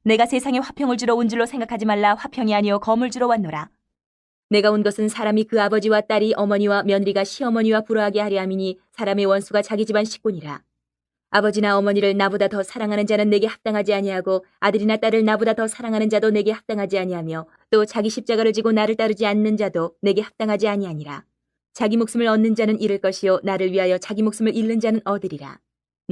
내가 세상에 화평을 주러 온 줄로 생각하지 말라. 화평이 아니요 검을 주러 왔노라. 내가 온 것은 사람이 그 아버지와 딸이 어머니와 며느리가 시어머니와 불화하게 하려 함이니 사람의 원수가 자기 집안 식구니라. 아버지나 어머니를 나보다 더 사랑하는 자는 내게 합당하지 아니하고 아들이나 딸을 나보다 더 사랑하는 자도 내게 합당하지 아니하며 또 자기 십자가를 지고 나를 따르지 않는 자도 내게 합당하지 아니하니라. 자기 목숨을 얻는 자는 잃을 것이요 나를 위하여 자기 목숨을 잃는 자는 얻으리라.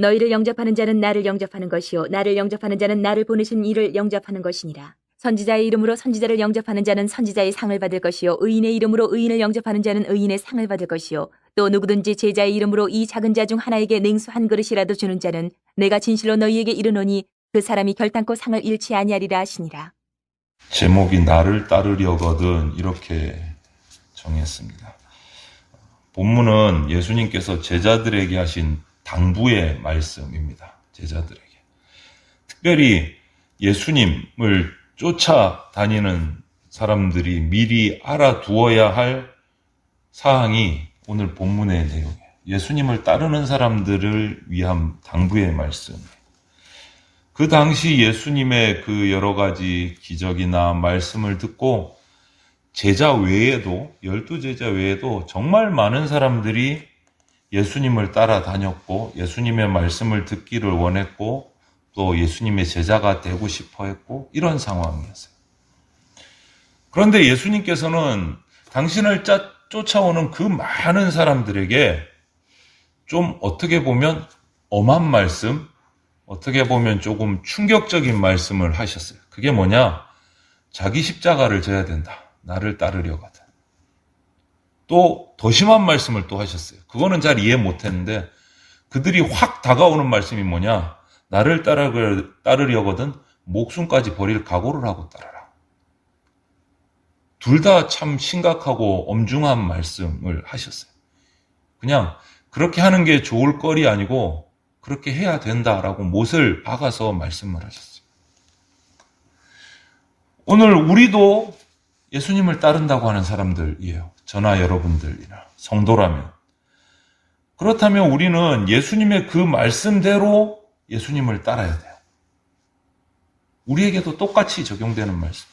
너희를 영접하는 자는 나를 영접하는 것이요 나를 영접하는 자는 나를 보내신 이를 영접하는 것이니라. 선지자의 이름으로 선지자를 영접하는 자는 선지자의 상을 받을 것이요 의인의 이름으로 의인을 영접하는 자는 의인의 상을 받을 것이요 또 누구든지 제자의 이름으로 이 작은 자 중 하나에게 냉수 한 그릇이라도 주는 자는 내가 진실로 너희에게 이르노니 그 사람이 결단코 상을 잃지 아니하리라 하시니라. 제목이 나를 따르려거든 이렇게 정했습니다. 본문은 예수님께서 제자들에게 하신 당부의 말씀입니다. 제자들에게. 특별히 예수님을 쫓아다니는 사람들이 미리 알아두어야 할 사항이 오늘 본문의 내용이에요. 예수님을 따르는 사람들을 위한 당부의 말씀. 그 당시 예수님의 그 여러 가지 기적이나 말씀을 듣고 제자 외에도 12제자 외에도 정말 많은 사람들이 예수님을 따라다녔고 예수님의 말씀을 듣기를 원했고 또 예수님의 제자가 되고 싶어 했고 이런 상황이었어요. 그런데 예수님께서는 당신을 쫓아오는 그 많은 사람들에게 좀 어떻게 보면 엄한 말씀, 어떻게 보면 조금 충격적인 말씀을 하셨어요. 그게 뭐냐? 자기 십자가를 져야 된다. 나를 따르려거든. 또 더 심한 말씀을 또 하셨어요. 그거는 잘 이해 못했는데 그들이 확 다가오는 말씀이 뭐냐? 나를 따르려거든 목숨까지 버릴 각오를 하고 따르라. 둘 다 참 심각하고 엄중한 말씀을 하셨어요. 그냥 그렇게 하는 게 좋을 거리 아니고 그렇게 해야 된다라고 못을 박아서 말씀을 하셨어요. 오늘 우리도 예수님을 따른다고 하는 사람들이에요. 저나 여러분들이나 성도라면. 그렇다면 우리는 예수님의 그 말씀대로 예수님을 따라야 돼요. 우리에게도 똑같이 적용되는 말씀.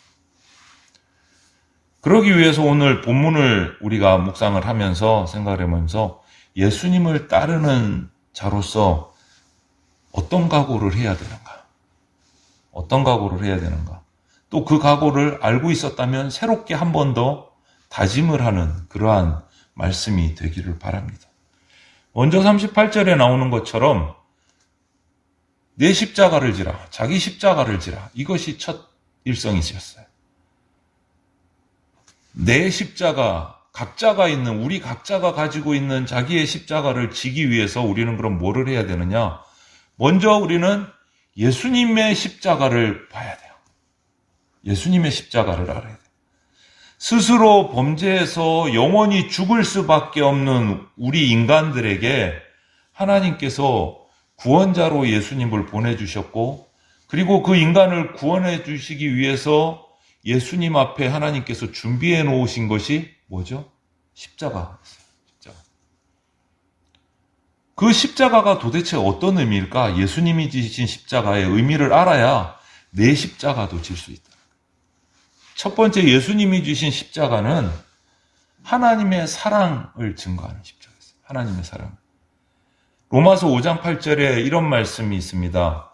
그러기 위해서 오늘 본문을 우리가 묵상을 하면서 생각을 하면서 예수님을 따르는 자로서 어떤 각오를 해야 되는가? 어떤 각오를 해야 되는가? 또 그 각오를 알고 있었다면 새롭게 한 번 더 다짐을 하는 그러한 말씀이 되기를 바랍니다. 먼저 38절에 나오는 것처럼 내 십자가를 지라, 자기 십자가를 지라. 이것이 첫 일성이셨어요. 내 십자가, 각자가 있는, 우리 각자가 가지고 있는 자기의 십자가를 지기 위해서 우리는 그럼 뭐를 해야 되느냐? 먼저 우리는 예수님의 십자가를 봐야 돼요. 예수님의 십자가를 알아야 돼요. 스스로 범죄해서 영원히 죽을 수밖에 없는 우리 인간들에게 하나님께서 구원자로 예수님을 보내주셨고 그리고 그 인간을 구원해 주시기 위해서 예수님 앞에 하나님께서 준비해 놓으신 것이 뭐죠? 십자가였어요. 십자가. 그 십자가가 도대체 어떤 의미일까? 예수님이 지신 십자가의 의미를 알아야 내 십자가도 질 수 있다. 첫 번째 예수님이 주신 십자가는 하나님의 사랑을 증거하는 십자가였어요. 하나님의 사랑. 로마서 5장 8절에 이런 말씀이 있습니다.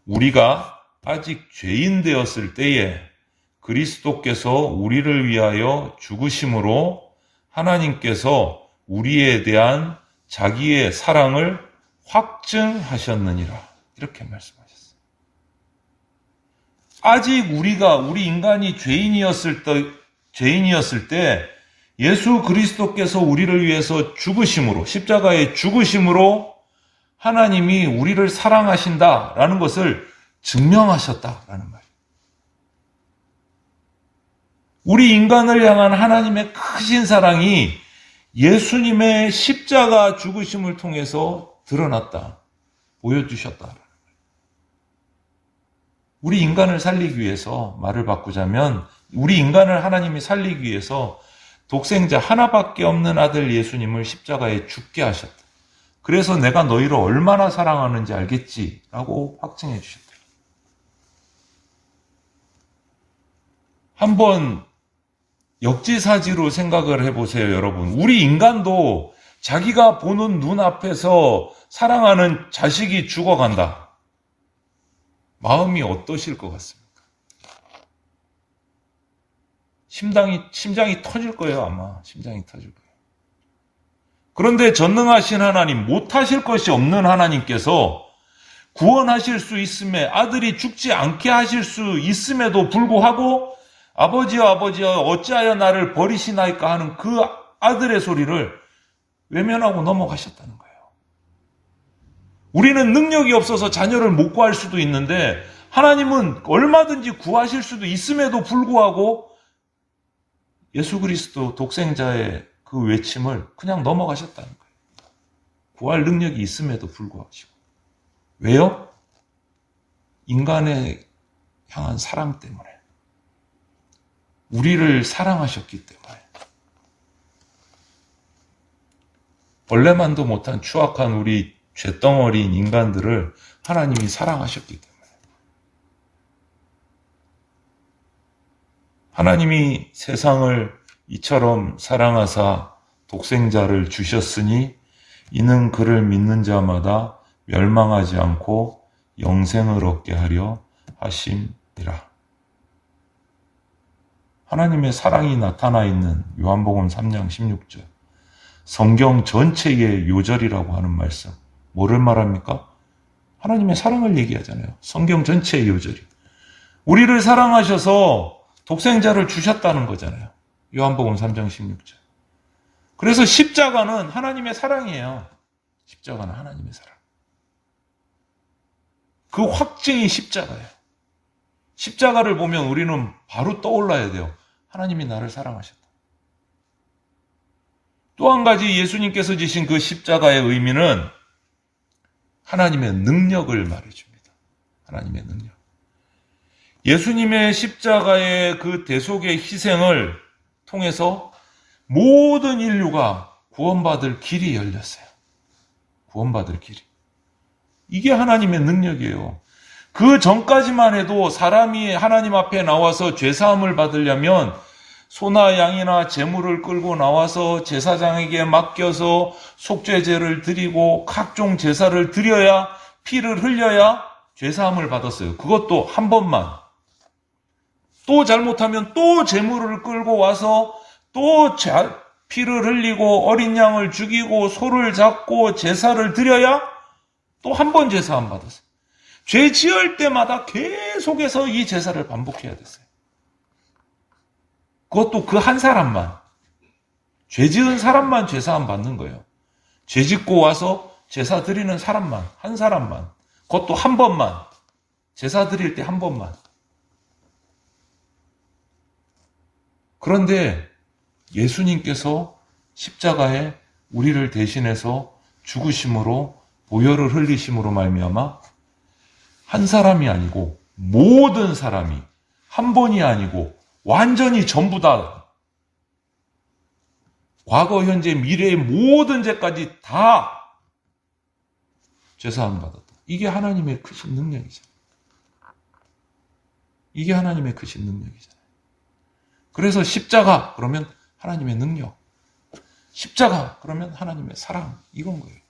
우리가 아직 죄인 되었을 때에 그리스도께서 우리를 위하여 죽으심으로 하나님께서 우리에 대한 자기의 사랑을 확증하셨느니라. 이렇게 말씀하셨어요. 아직 우리 인간이 죄인이었을 때 예수 그리스도께서 우리를 위해서 죽으심으로, 십자가의 죽으심으로 하나님이 우리를 사랑하신다라는 것을 증명하셨다라는 말이에요. 우리 인간을 향한 하나님의 크신 사랑이 예수님의 십자가 죽으심을 통해서 드러났다, 보여주셨다. 우리 인간을 살리기 위해서, 말을 바꾸자면 우리 인간을 하나님이 살리기 위해서 독생자 하나밖에 없는 아들 예수님을 십자가에 죽게 하셨다. 그래서 내가 너희를 얼마나 사랑하는지 알겠지라고 확증해 주셨다. 한번 역지사지로 생각을 해보세요, 여러분. 우리 인간도 자기가 보는 눈앞에서 사랑하는 자식이 죽어간다. 마음이 어떠실 것 같습니까? 심장이 터질 거예요, 아마. 심장이 터질 거예요. 그런데 전능하신 하나님, 못하실 것이 없는 하나님께서 구원하실 수 있음에, 아들이 죽지 않게 하실 수 있음에도 불구하고 아버지여 어찌하여 나를 버리시나이까 하는 그 아들의 소리를 외면하고 넘어가셨다는 거예요. 우리는 능력이 없어서 자녀를 못 구할 수도 있는데 하나님은 얼마든지 구하실 수도 있음에도 불구하고 예수 그리스도 독생자의 그 외침을 그냥 넘어가셨다는 거예요. 구할 능력이 있음에도 불구하고. 왜요? 인간에 향한 사랑 때문에. 우리를 사랑하셨기 때문에. 벌레만도 못한 추악한 우리 죄덩어리인 인간들을 하나님이 사랑하셨기 때문에. 하나님이 세상을 이처럼 사랑하사 독생자를 주셨으니 이는 그를 믿는 자마다 멸망하지 않고 영생을 얻게 하려 하심이라. 하나님의 사랑이 나타나 있는 요한복음 3장 16절. 성경 전체의 요절이라고 하는 말씀. 뭐를 말합니까? 하나님의 사랑을 얘기하잖아요. 성경 전체의 요절이. 우리를 사랑하셔서 독생자를 주셨다는 거잖아요. 요한복음 3장 16절. 그래서 십자가는 하나님의 사랑이에요. 십자가는 하나님의 사랑. 그 확증이 십자가예요. 십자가를 보면 우리는 바로 떠올라야 돼요. 하나님이 나를 사랑하셨다. 또 한 가지 예수님께서 지신 그 십자가의 의미는 하나님의 능력을 말해줍니다. 하나님의 능력. 예수님의 십자가의 그 대속의 희생을 통해서 모든 인류가 구원받을 길이 열렸어요. 구원받을 길이. 이게 하나님의 능력이에요. 그 전까지만 해도 사람이 하나님 앞에 나와서 죄사함을 받으려면 소나 양이나 제물을 끌고 나와서 제사장에게 맡겨서 속죄제를 드리고 각종 제사를 드려야, 피를 흘려야 죄사함을 받았어요. 그것도 한 번만. 또 잘못하면 또 제물을 끌고 와서 또 피를 흘리고 어린 양을 죽이고 소를 잡고 제사를 드려야 또 한 번 제사함 받았어요. 죄 지을 때마다 계속해서 이 제사를 반복해야 됐어요. 그것도 그 한 사람만. 죄 지은 사람만 제사함 받는 거예요. 죄 짓고 와서 제사 드리는 사람만, 한 사람만. 그것도 한 번만. 제사 드릴 때 한 번만. 그런데 예수님께서 십자가에 우리를 대신해서 죽으심으로 보혈을 흘리심으로 말미암아 한 사람이 아니고 모든 사람이 한 번이 아니고 완전히 전부 다 과거, 현재, 미래의 모든 죄까지 다 죄사함 받았다. 이게 하나님의 크신 능력이잖아요. 이게 하나님의 크신 능력이잖아요. 그래서 십자가 그러면 하나님의 능력, 십자가 그러면 하나님의 사랑, 이건 거예요.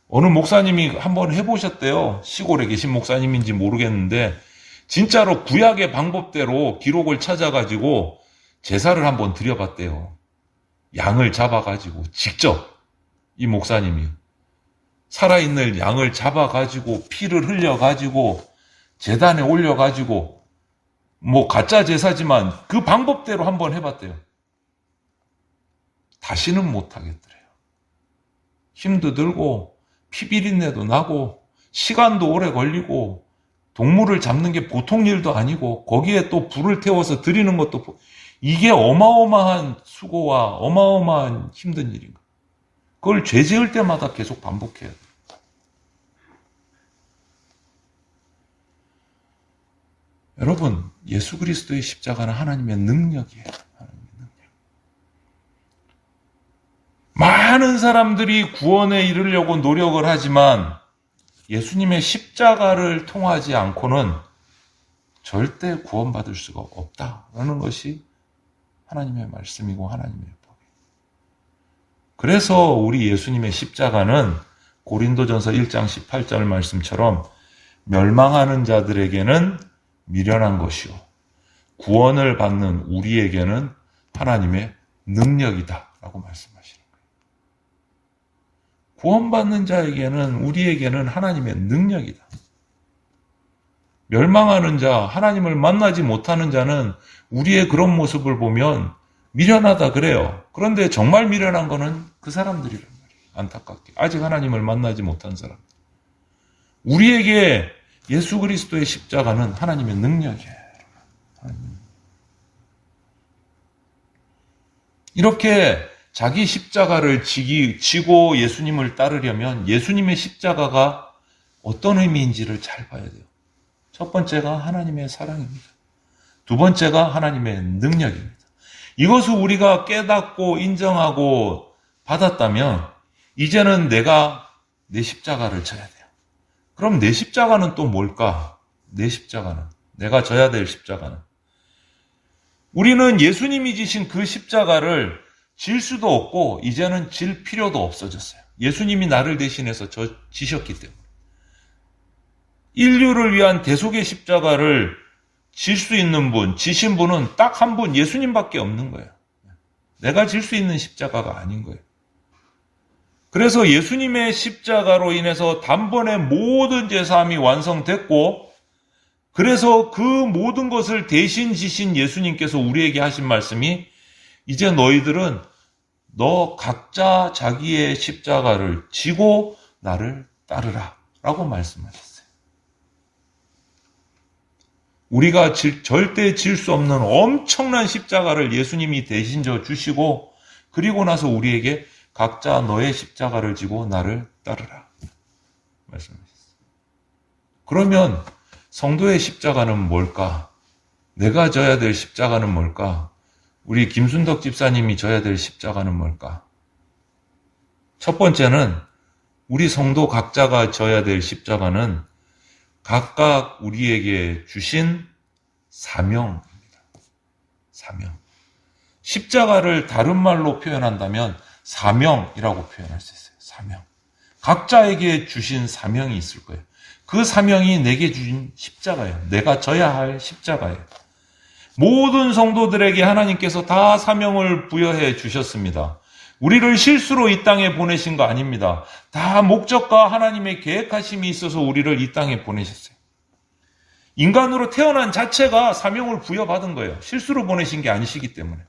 어느 목사님이 한번 해보셨대요. 시골에 계신 목사님인지 모르겠는데 진짜로 구약의 방법대로 기록을 찾아가지고 제사를 한번 드려봤대요. 양을 잡아가지고 직접 이 목사님이 살아있는 양을 잡아가지고 피를 흘려가지고 제단에 올려가지고 뭐 가짜 제사지만 그 방법대로 한번 해봤대요. 다시는 못하겠더래요. 힘도 들고 피비린내도 나고 시간도 오래 걸리고 동물을 잡는 게 보통 일도 아니고 거기에 또 불을 태워서 드리는 것도 이게 어마어마한 수고와 어마어마한 힘든 일인가. 그걸 죄 지을 때마다 계속 반복해야 돼요. 여러분, 예수 그리스도의 십자가는 하나님의 능력이에요. 하나님의 능력. 많은 사람들이 구원에 이르려고 노력을 하지만 예수님의 십자가를 통하지 않고는 절대 구원받을 수가 없다라는 것이 하나님의 말씀이고 하나님의 법이에요. 그래서 우리 예수님의 십자가는 고린도전서 1장 18절 말씀처럼 멸망하는 자들에게는 미련한 것이요 구원을 받는 우리에게는 하나님의 능력이다라고 말씀하시는 거예요. 구원받는 자에게는 우리에게는 하나님의 능력이다. 멸망하는 자, 하나님을 만나지 못하는 자는 우리의 그런 모습을 보면 미련하다 그래요. 그런데 정말 미련한 거는 그 사람들이란 말이에요. 안타깝게. 아직 하나님을 만나지 못한 사람. 우리에게 예수 그리스도의 십자가는 하나님의 능력이에요. 이렇게 자기 십자가를 지고 예수님을 따르려면 예수님의 십자가가 어떤 의미인지를 잘 봐야 돼요. 첫 번째가 하나님의 사랑입니다. 두 번째가 하나님의 능력입니다. 이것을 우리가 깨닫고 인정하고 받았다면 이제는 내가 내 십자가를 져야 돼요. 그럼 내 십자가는 또 뭘까? 내 십자가는, 내가 져야 될 십자가는, 우리는 예수님이 지신 그 십자가를 질 수도 없고 이제는 질 필요도 없어졌어요. 예수님이 나를 대신해서 지셨기 때문에. 인류를 위한 대속의 십자가를 질 수 있는 분, 지신 분은 딱 한 분, 예수님밖에 없는 거예요. 내가 질 수 있는 십자가가 아닌 거예요. 그래서 예수님의 십자가로 인해서 단번에 모든 제사함이 완성됐고, 그래서 그 모든 것을 대신 지신 예수님께서 우리에게 하신 말씀이 이제 너희들은 너 각자 자기의 십자가를 지고 나를 따르라 라고 말씀하셨어요. 우리가 절대 질 수 없는 엄청난 십자가를 예수님이 대신 져 주시고 그리고 나서 우리에게 각자 너의 십자가를 지고 나를 따르라 말씀하셨어요. 그러면 성도의 십자가는 뭘까? 내가 져야 될 십자가는 뭘까? 우리 김순덕 집사님이 져야 될 십자가는 뭘까? 첫 번째는 우리 성도 각자가 져야 될 십자가는 각각 우리에게 주신 사명입니다. 사명. 십자가를 다른 말로 표현한다면 사명이라고 표현할 수 있어요. 사명. 각자에게 주신 사명이 있을 거예요. 그 사명이 내게 주신 십자가예요. 내가 져야 할 십자가예요. 모든 성도들에게 하나님께서 다 사명을 부여해 주셨습니다. 우리를 실수로 이 땅에 보내신 거 아닙니다. 다 목적과 하나님의 계획하심이 있어서 우리를 이 땅에 보내셨어요. 인간으로 태어난 자체가 사명을 부여받은 거예요. 실수로 보내신 게 아니시기 때문에.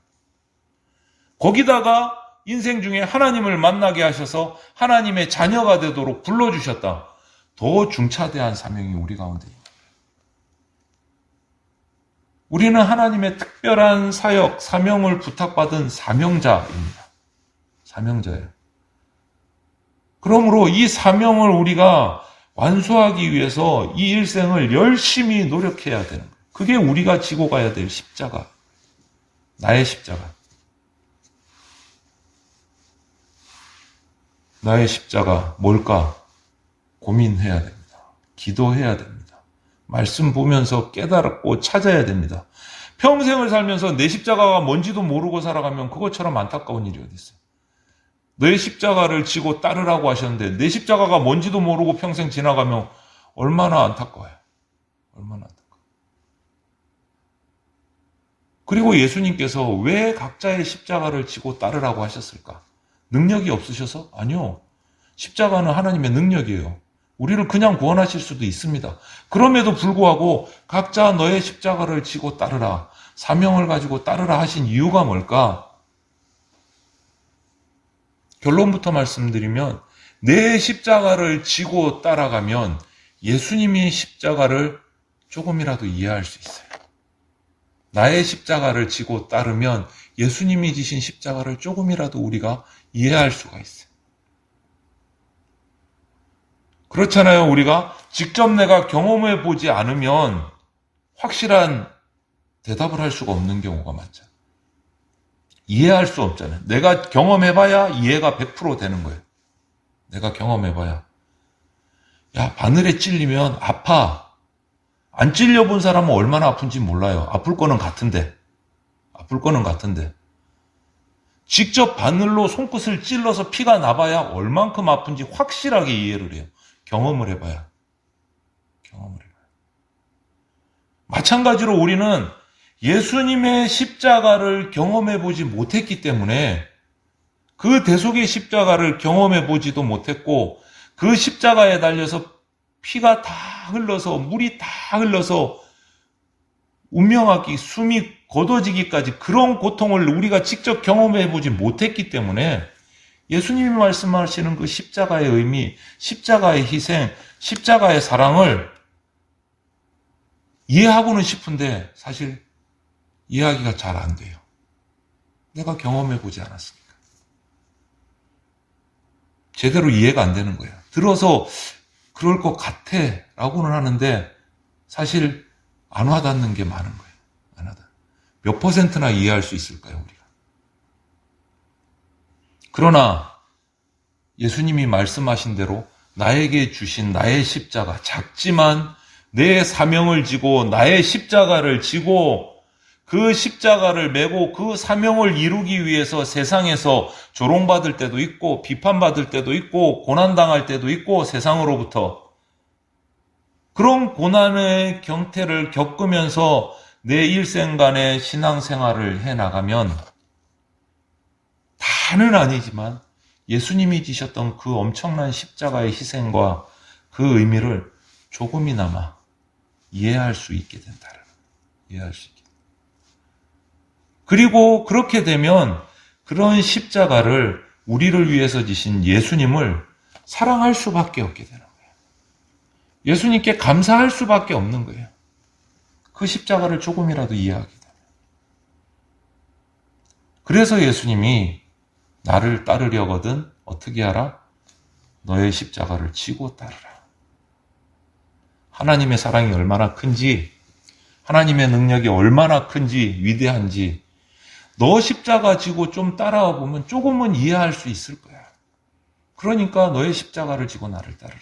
거기다가 인생 중에 하나님을 만나게 하셔서 하나님의 자녀가 되도록 불러주셨다. 더 중차대한 사명이 우리 가운데 있습니다. 우리는 하나님의 특별한 사역, 사명을 부탁받은 사명자입니다. 사명자예요. 그러므로 이 사명을 우리가 완수하기 위해서 이 일생을 열심히 노력해야 되는 거예요. 그게 우리가 지고 가야 될 십자가. 나의 십자가. 나의 십자가 뭘까? 고민해야 됩니다. 기도해야 됩니다. 말씀 보면서 깨달고 찾아야 됩니다. 평생을 살면서 내 십자가가 뭔지도 모르고 살아가면 그것처럼 안타까운 일이 어디 있어요? 너의 십자가를 지고 따르라고 하셨는데 내 십자가가 뭔지도 모르고 평생 지나가면 얼마나 안타까워요. 얼마나 안타까워요. 그리고 예수님께서 왜 각자의 십자가를 지고 따르라고 하셨을까? 능력이 없으셔서? 아니요. 십자가는 하나님의 능력이에요. 우리를 그냥 구원하실 수도 있습니다. 그럼에도 불구하고 각자 너의 십자가를 지고 따르라. 사명을 가지고 따르라 하신 이유가 뭘까? 결론부터 말씀드리면 내 십자가를 지고 따라가면 예수님이 십자가를 조금이라도 이해할 수 있어요. 나의 십자가를 지고 따르면 예수님이 지신 십자가를 조금이라도 우리가 이해할 수가 있어요. 그렇잖아요. 우리가 직접 내가 경험해 보지 않으면 확실한 대답을 할 수가 없는 경우가 많잖아요. 이해할 수 없잖아요. 내가 경험해봐야 이해가 100% 되는 거예요. 내가 경험해봐야. 야, 바늘에 찔리면 아파. 안 찔려본 사람은 얼마나 아픈지 몰라요. 아플 거는 같은데. 직접 바늘로 손끝을 찔러서 피가 나봐야 얼만큼 아픈지 확실하게 이해를 해요. 경험을 해봐야. 마찬가지로 우리는 예수님의 십자가를 경험해보지 못했기 때문에 그 대속의 십자가를 경험해보지도 못했고 그 십자가에 달려서 피가 다 흘러서 물이 다 흘러서 운명하기 숨이 걷어지기까지 그런 고통을 우리가 직접 경험해보지 못했기 때문에 예수님이 말씀하시는 그 십자가의 의미, 십자가의 희생, 십자가의 사랑을 이해하고는 싶은데 사실 이해하기가 잘 안 돼요. 내가 경험해보지 않았으니까. 제대로 이해가 안 되는 거예요. 들어서 그럴 것 같아 라고는 하는데 사실 안 와닿는 게 많은 거예요. 안 와닿아. 몇 %나 이해할 수 있을까요, 우리가? 그러나 예수님이 말씀하신 대로 나에게 주신 나의 십자가, 작지만 내 사명을 지고 나의 십자가를 지고 그 십자가를 메고 그 사명을 이루기 위해서 세상에서 조롱받을 때도 있고 비판받을 때도 있고 고난당할 때도 있고 세상으로부터 그런 고난의 경태를 겪으면서 내 일생간의 신앙생활을 해나가면 다는 아니지만 예수님이 지셨던 그 엄청난 십자가의 희생과 그 의미를 조금이나마 이해할 수 있게 된다는 이해할 수 있게. 그리고 그렇게 되면 그런 십자가를 우리를 위해서 지신 예수님을 사랑할 수밖에 없게 되는 거예요. 예수님께 감사할 수밖에 없는 거예요. 그 십자가를 조금이라도 이해하게 되면. 그래서 예수님이 나를 따르려거든 어떻게 하라? 너의 십자가를 지고 따르라. 하나님의 사랑이 얼마나 큰지, 하나님의 능력이 얼마나 큰지, 위대한지 너 십자가 지고 좀 따라와 보면 조금은 이해할 수 있을 거야. 그러니까 너의 십자가를 지고 나를 따르라.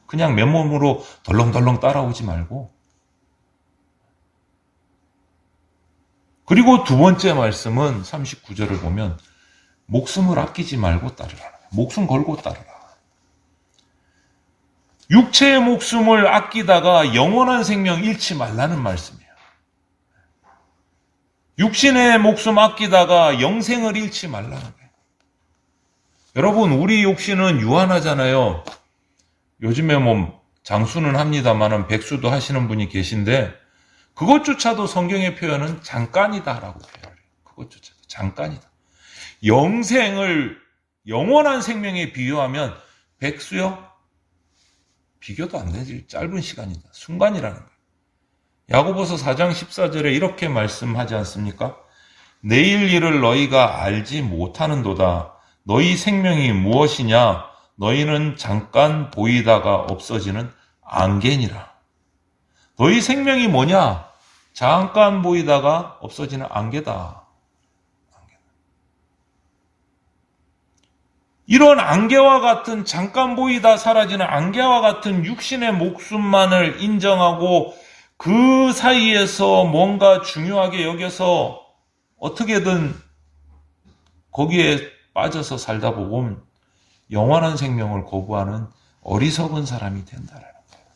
그냥 맨몸으로 덜렁덜렁 따라오지 말고. 그리고 두 번째 말씀은 39절을 보면 목숨을 아끼지 말고 따르라. 목숨 걸고 따르라. 육체의 목숨을 아끼다가 영원한 생명 잃지 말라는 말씀이에요. 육신의 목숨 아끼다가 영생을 잃지 말라는 거예요. 여러분, 우리 육신은 유한하잖아요. 요즘에 장수는 합니다만은 백수도 하시는 분이 계신데 그것조차도 성경의 표현은 잠깐이다라고 표현해요. 그것조차도 잠깐이다. 영생을 영원한 생명에 비유하면 백수요? 비교도 안 되지. 짧은 시간이다. 순간이라는 거예요. 야고보서 4장 14절에 이렇게 말씀하지 않습니까? 내일 일을 너희가 알지 못하는도다. 너희 생명이 무엇이냐? 너희는 잠깐 보이다가 없어지는 안개니라. 너희 생명이 뭐냐? 잠깐 보이다가 없어지는 안개다. 이런 안개와 같은 잠깐 보이다 사라지는 안개와 같은 육신의 목숨만을 인정하고 그 사이에서 뭔가 중요하게 여겨서 어떻게든 거기에 빠져서 살다 보면 영원한 생명을 거부하는 어리석은 사람이 된다라는 거예요.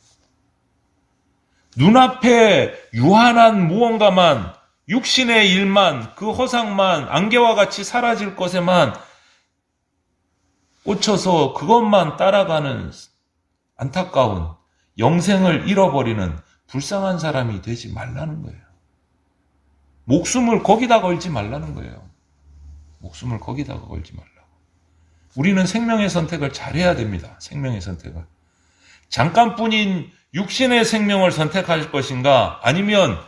눈앞에 유한한 무언가만, 육신의 일만, 그 허상만, 안개와 같이 사라질 것에만 꽂혀서 그것만 따라가는 안타까운 영생을 잃어버리는 불쌍한 사람이 되지 말라는 거예요. 목숨을 거기다 걸지 말라는 거예요. 목숨을 거기다가 걸지 말라고. 우리는 생명의 선택을 잘해야 됩니다. 생명의 선택을. 잠깐뿐인 육신의 생명을 선택할 것인가 아니면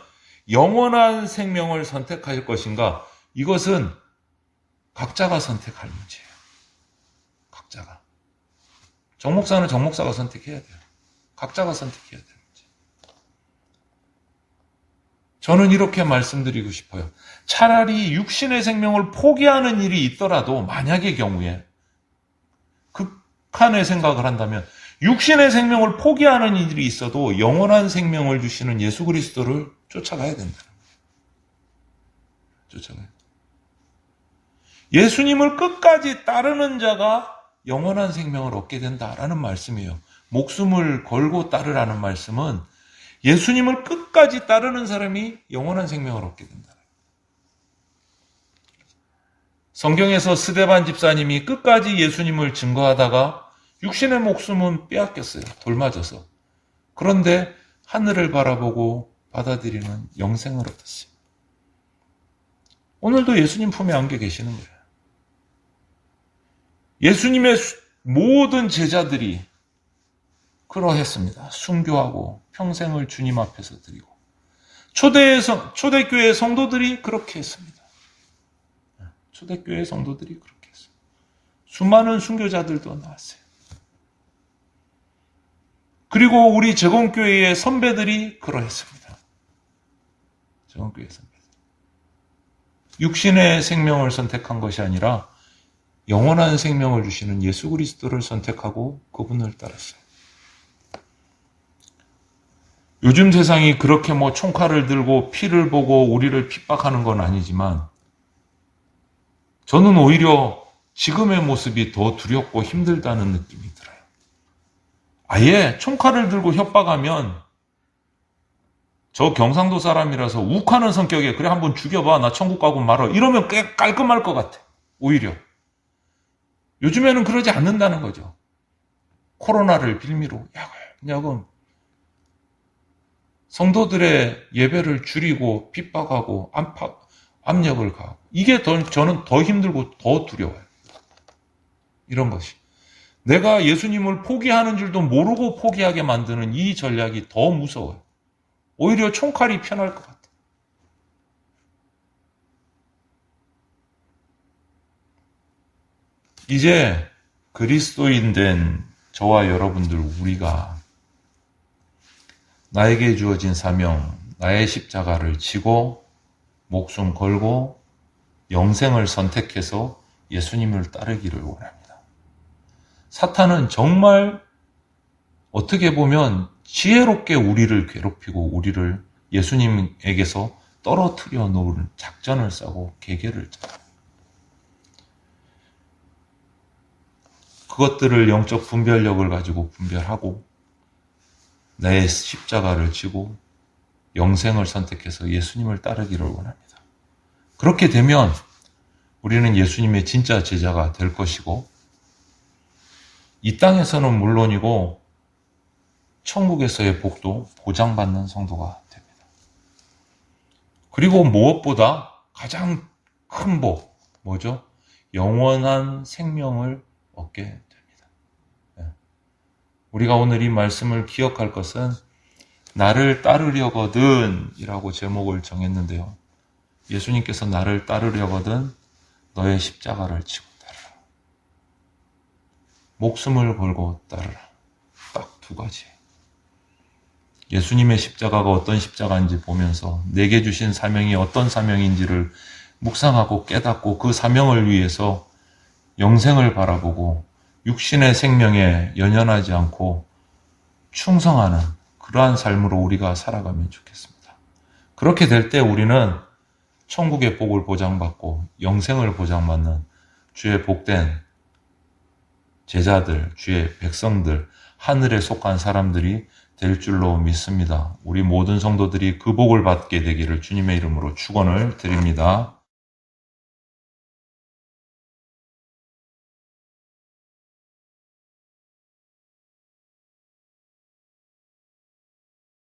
영원한 생명을 선택할 것인가 이것은 각자가 선택할 문제예요. 각자가. 정 목사는 정 목사가 선택해야 돼요. 각자가 선택해야 돼요. 저는 이렇게 말씀드리고 싶어요. 차라리 육신의 생명을 포기하는 일이 있더라도 만약의 경우에 극한의 생각을 한다면 육신의 생명을 포기하는 일이 있어도 영원한 생명을 주시는 예수 그리스도를 쫓아가야 된다. 쫓아가야 된다. 예수님을 끝까지 따르는 자가 영원한 생명을 얻게 된다라는 말씀이에요. 목숨을 걸고 따르라는 말씀은 예수님을 끝까지 따르는 사람이 영원한 생명을 얻게 된다. 성경에서 스데반 집사님이 끝까지 예수님을 증거하다가 육신의 목숨은 빼앗겼어요. 돌 맞아서. 그런데 하늘을 바라보고 받아들이는 영생을 얻었어요. 오늘도 예수님 품에 안겨 계시는 거예요. 예수님의 모든 제자들이 그러했습니다. 순교하고 평생을 주님 앞에서 드리고 초대교회 성도들이 그렇게 했습니다. 초대교회 성도들이 그렇게 했어요. 수많은 순교자들도 나왔어요. 그리고 우리 제공교회의 선배들이 그러했습니다. 제공교회 선배들. 육신의 생명을 선택한 것이 아니라 영원한 생명을 주시는 예수 그리스도를 선택하고 그분을 따랐어요. 요즘 세상이 그렇게 총칼을 들고 피를 보고 우리를 핍박하는 건 아니지만 저는 오히려 지금의 모습이 더 두렵고 힘들다는 느낌이 들어요. 아예 총칼을 들고 협박하면 저 경상도 사람이라서 욱하는 성격에 그래 한번 죽여봐 나 천국 가고 말아 이러면 꽤 깔끔할 것 같아. 오히려. 요즘에는 그러지 않는다는 거죠. 코로나를 빌미로 야금야금 성도들의 예배를 줄이고 핍박하고 압력을 가하고 이게 저는 더 힘들고 더 두려워요. 이런 것이. 내가 예수님을 포기하는 줄도 모르고 포기하게 만드는 이 전략이 더 무서워요. 오히려 총칼이 편할 것 같아요. 이제 그리스도인 된 저와 여러분들 우리가 나에게 주어진 사명, 나의 십자가를 지고 목숨 걸고 영생을 선택해서 예수님을 따르기를 원합니다. 사탄은 정말 어떻게 보면 지혜롭게 우리를 괴롭히고 우리를 예수님에게서 떨어뜨려 놓을 작전을 짜고 계계를 짜요. 그것들을 영적 분별력을 가지고 분별하고 내 십자가를 지고 영생을 선택해서 예수님을 따르기를 원합니다. 그렇게 되면 우리는 예수님의 진짜 제자가 될 것이고 이 땅에서는 물론이고 천국에서의 복도 보장받는 성도가 됩니다. 그리고 무엇보다 가장 큰 복, 뭐죠? 영원한 생명을 얻게 됩니다. 우리가 오늘 이 말씀을 기억할 것은 나를 따르려거든 이라고 제목을 정했는데요. 예수님께서 나를 따르려거든 너의 십자가를 지고 따르라. 목숨을 걸고 따르라. 딱 두 가지. 예수님의 십자가가 어떤 십자가인지 보면서 내게 주신 사명이 어떤 사명인지를 묵상하고 깨닫고 그 사명을 위해서 영생을 바라보고 육신의 생명에 연연하지 않고 충성하는 그러한 삶으로 우리가 살아가면 좋겠습니다. 그렇게 될 때 우리는 천국의 복을 보장받고 영생을 보장받는 주의 복된 제자들, 주의 백성들, 하늘에 속한 사람들이 될 줄로 믿습니다. 우리 모든 성도들이 그 복을 받게 되기를 주님의 이름으로 축원을 드립니다.